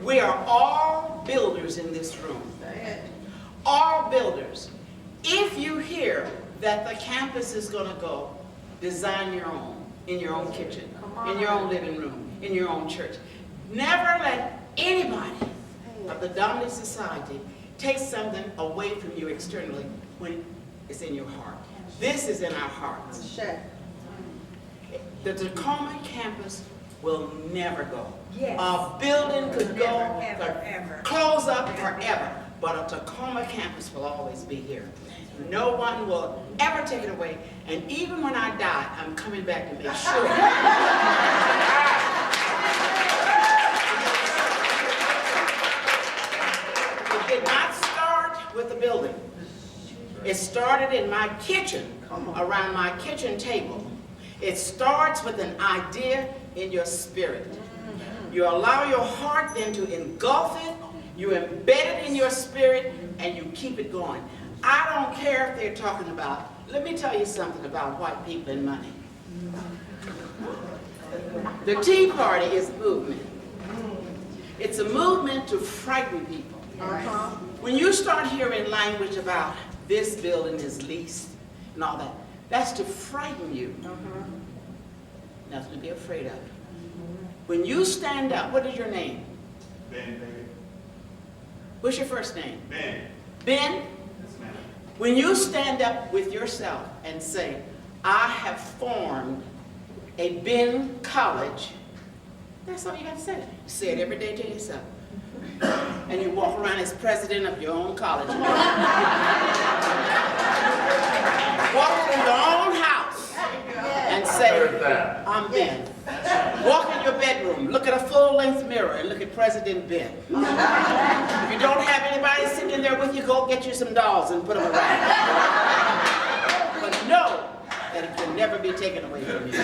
We are all builders in this room. All builders. If you hear that the campus is going to go, design your own, in your own kitchen, in your own living room, in your own church. Never let anybody of the dominant society take something away from you externally when it's in your heart. This is in our hearts. The Tacoma campus will never go. Yes. A building could go, Ever. close up forever, but a Tacoma campus will always be here. No one will ever take it away, and even when I die, I'm coming back to make sure. It did not start with the building. It started in my kitchen, around my kitchen table. It starts with an idea in your spirit. You allow your heart then to engulf it, you embed it in your spirit, and you keep it going. I don't care if they're talking about, let me tell you something about white people and money. The Tea Party is a movement. It's a movement to frighten people. When you start hearing language about this building is leased and all that, that's to frighten you. Nothing to be afraid of. When you stand up, what is your name? Ben, baby. What's your first name? Ben. Ben? Yes, ma'am. When you stand up with yourself and say, I have formed a Ben College, that's all you have to say. You say it every day to yourself. And you walk around as president of your own college. Walk in your own house and say, I'm Ben. Walk in your bedroom, look at a full-length mirror and look at President Ben. If you don't have anybody sitting in there with you, go get you some dolls and put them around. But know that it can never be taken away from you.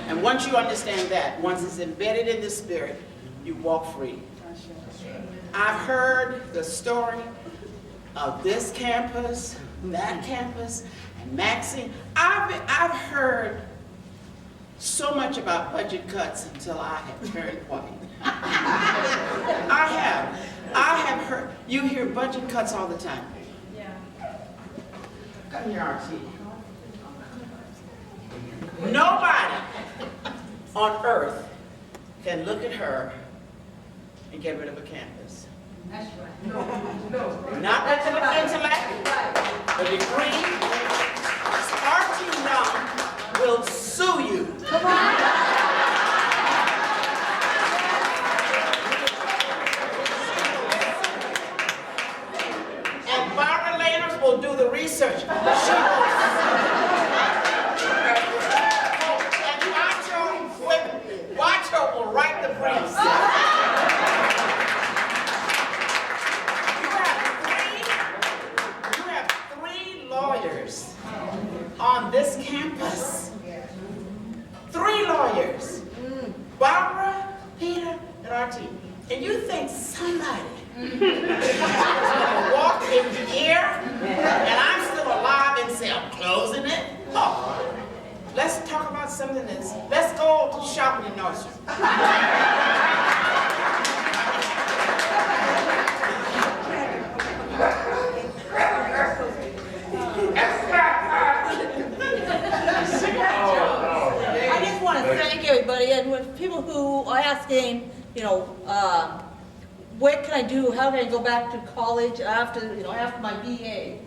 And once you understand that, once it's embedded in the spirit, you walk free. I've heard the story of this campus, that campus, and Maxine. I've heard so much about budget cuts until I have turned white. I have heard, you hear budget cuts all the time. Yeah. Come here, RT. Nobody on earth can look at her and get rid of a campus. That's right. No. Not with the intellect, the degree. RT Young will sue you. Come on. And Barbara Landers will do the research. She will. And Wacho will write the briefs. You have three lawyers on this campus. 3 lawyers. Barbara, Peter, and RT. And you think somebody is going to walk in here and I'm still alive and say, I'm closing it? Oh, let's talk about something that's, let's go shopping in Nordstrom. I just want to thank everybody, and with people who are asking, you know, what can I do? How can I go back to college after, you know, after my BA?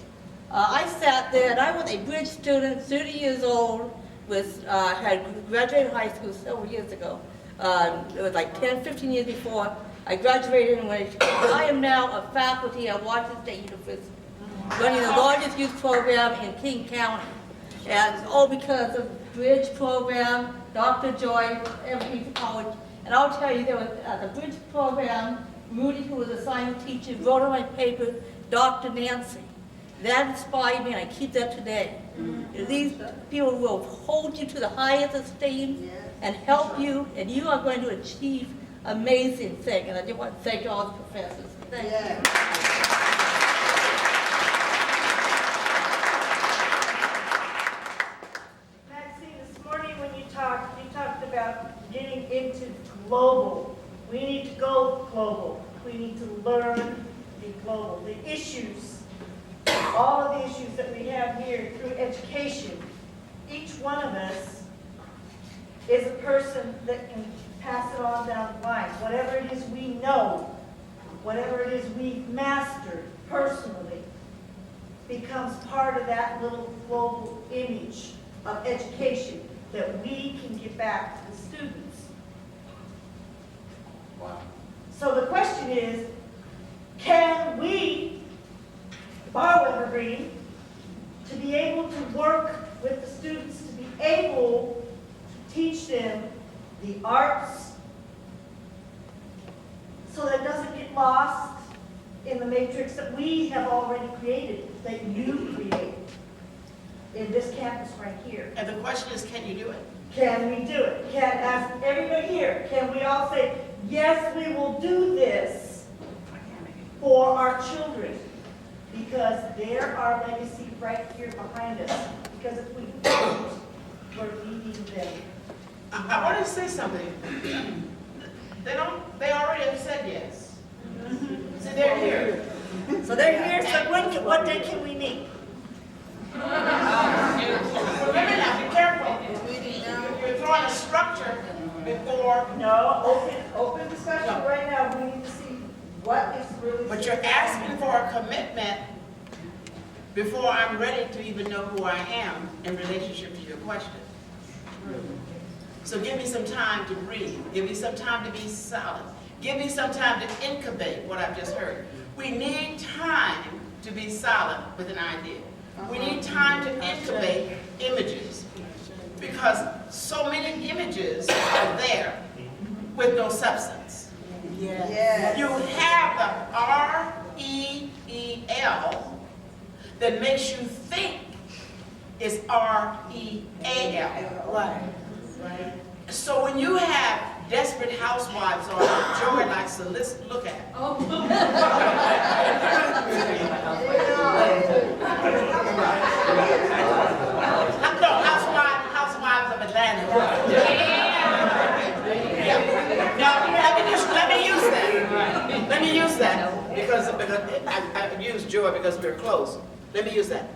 I sat there, and I was a bridge student, 30 years old, had graduated high school several years ago. It was like 10, 15 years before I graduated, and I am now a faculty at Washington State University, running the largest youth program in King County. And all because of bridge program, Dr. Joy, Evergreen College. And I'll tell you, there was the bridge program, Rudy, who was a science teacher, wrote on my paper, Dr. Nancy. That inspired me, and I keep that today. These people will hold you to the highest esteem and help you, and you are going to achieve amazing things. And I just want to thank all the professors. Thank you. Maxine, this morning when you talked about getting into global We need to go global. We need to learn to be global. The issues, all of the issues that we have here through education, each one of us is a person that can pass it on down the line. Whatever it is we know, whatever it is we've mastered personally, becomes part of that little global image of education that we can give back to the students. Wow. So the question is, can we borrow Evergreen to be able to work with the students, to be able to teach them the arts so that it doesn't get lost in the matrix that we have already created, that you created in this campus right here. And the question is, can you do it? Can we do it? Can, as everybody here, can we all say, yes, we will do this for our children? Because they're our legacy right here behind us. Because if we don't, we're leaving them. I want to say something. They already have said yes. See, they're here. So they're here, so what day can we meet? Remember now, be careful. You're throwing a structure before, No, open discussion right now. We need to see what is really. but you're asking for a commitment before I'm ready to even know who I am in relationship to your question. So give me some time to breathe. Give me some time to be silent. Give me some time to incubate what I've just heard. We need time to be silent with an idea. We need time to incubate images, because so many images are there with no substance. Yes. You have the R-E-E-L that makes you think it's R-E-A-L. Right. So when you have Desperate Housewives on Joy likes to look at. No, Housewives of Atlanta. Yeah. No, let me use that. Let me use that because I use Joy because we're close. Let me use that.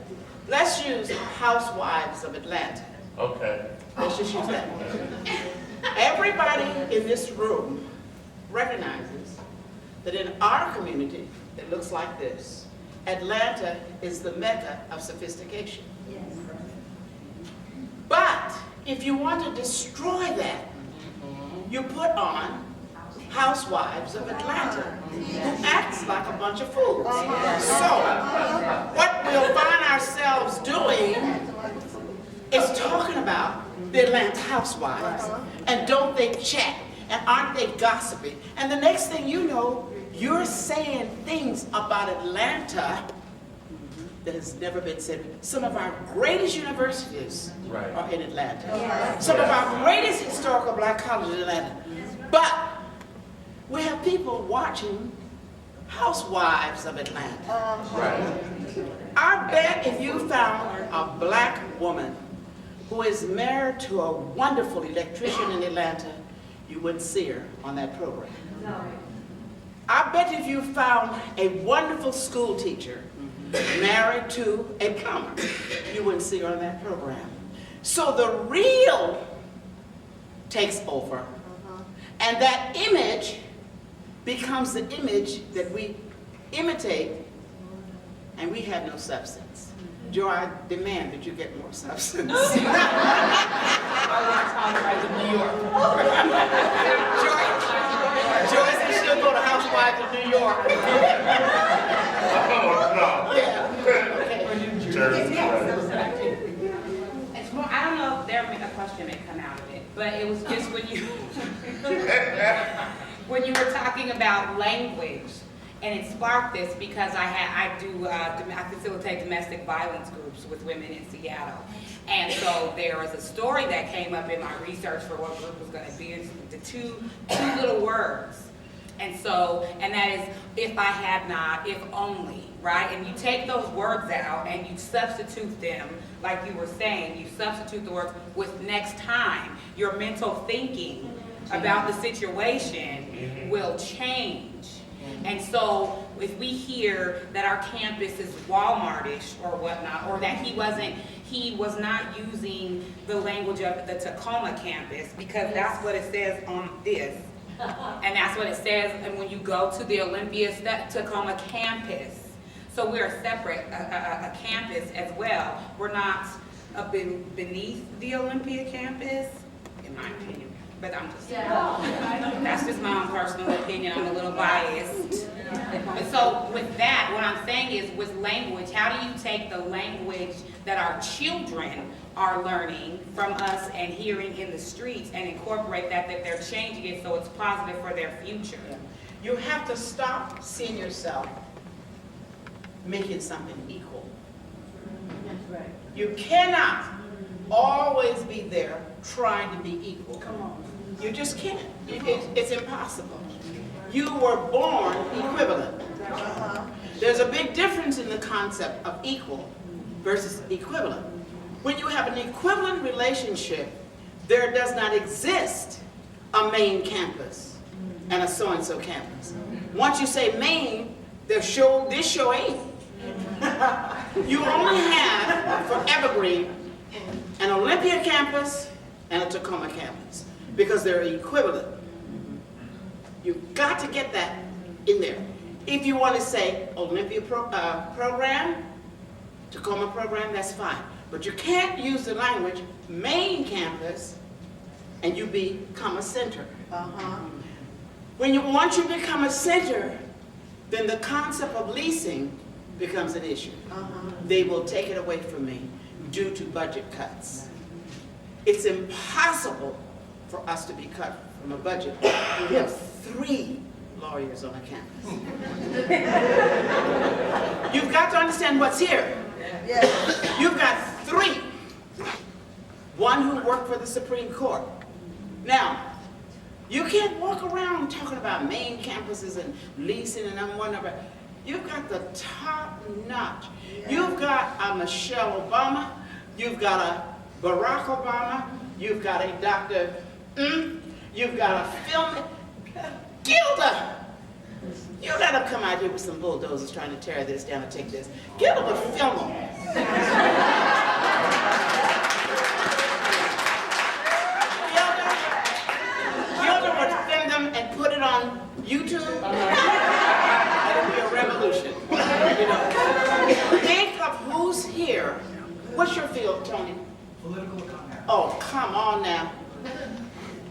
Let's use Housewives of Atlanta. Okay. Let's just use that. Everybody in this room recognizes that in our community that looks like this, Atlanta is the mecca of sophistication. Yes. But if you want to destroy that, you put on Housewives of Atlanta, who acts like a bunch of fools. So what we'll find ourselves doing is talking about the Atlanta housewives, and don't they chat, and aren't they gossipy? And the next thing you know, you're saying things about Atlanta that has never been said. Some of our greatest universities are in Atlanta. Some of our greatest historical black colleges in Atlanta. But we have people watching Housewives of Atlanta. I bet if you found a black woman who is married to a wonderful electrician in Atlanta, you wouldn't see her on that program. No. I bet if you found a wonderful school teacher married to a plumber, you wouldn't see her on that program. So the real takes over, and that image becomes the image that we imitate, and we have no substance. Joy, I demand that you get more substance. Joy said she'll go to Housewives of New York. It's more, I don't know if a question may come out of it, but it was just when you were talking about language, and it sparked this because I facilitate domestic violence groups with women in Seattle. And so there was a story that came up in my research for what group was going to be. It's the two little words. And that is, if I had not, if only, right? And you take those words out and you substitute them, like you were saying, you substitute the words with next time, your mental thinking about the situation will change. And so if we hear that our campus is Walmart-ish or whatnot, or that he was not using the language of the Tacoma campus, because that's what it says on this. And that's what it says and when you go to the Olympia Tacoma campus. So we're a separate a campus as well. We're not beneath the Olympia campus, in my opinion. But I'm just, that's just my own personal opinion. I'm a little biased. But so with that, what I'm saying is with language, how do you take the language that our children are learning from us and hearing in the streets and incorporate that they're changing it so it's positive for their future? You have to stop seeing yourself making something equal. That's right. You cannot always be there trying to be equal. Come on. You just can't. It's impossible. You were born equivalent. There's a big difference in the concept of equal versus equivalent. When you have an equivalent relationship, there does not exist a main campus and a so-and-so campus. Once you say main, this show ain't. You only have, for Evergreen, an Olympia campus and a Tacoma campus, because they're equivalent. You've got to get that in there. If you want to say Olympia program, Tacoma program, that's fine. But you can't use the language main campus and you become a center. Once you become a center, then the concept of leasing becomes an issue. They will take it away from me due to budget cuts. It's impossible for us to be cut from a budget. We have 3 lawyers on a campus. You've got to understand what's here. You've got 3. One who worked for the Supreme Court. Now, you can't walk around talking about main campuses and leasing and I'm wondering about. You've got the top notch. You've got a Michelle Obama. You've got a Barack Obama. You've got a Dr. You've got a film. Gilda! You let them come out here with some bulldozers trying to tear this down and take this. Gilda would film them. Gilda would film them and put it on YouTube. It'll be a revolution. You know. Think of who's here. What's your field, Tony? Political economy. Oh, come on now.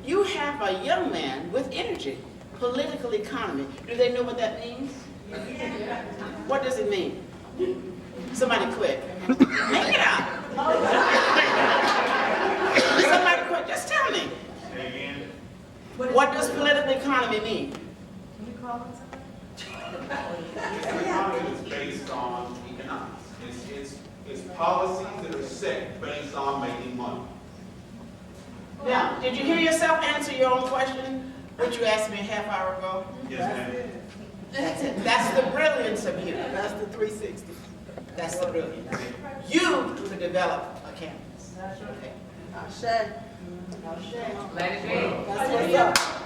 You have a young man with energy. Political economy. Do they know what that means? What does it mean? Somebody quick. Make it out. Somebody quick. Just tell me. Say again. What does political economy mean? Economy is based on economics. It's policies that are set based on making money. Now, did you hear yourself answer your own question, which you asked me a half hour ago? Yes, ma'am. That's it. That's the brilliance of you. That's the 360. That's the brilliance. You could develop a campus. Okay. Let it be. That's what's up.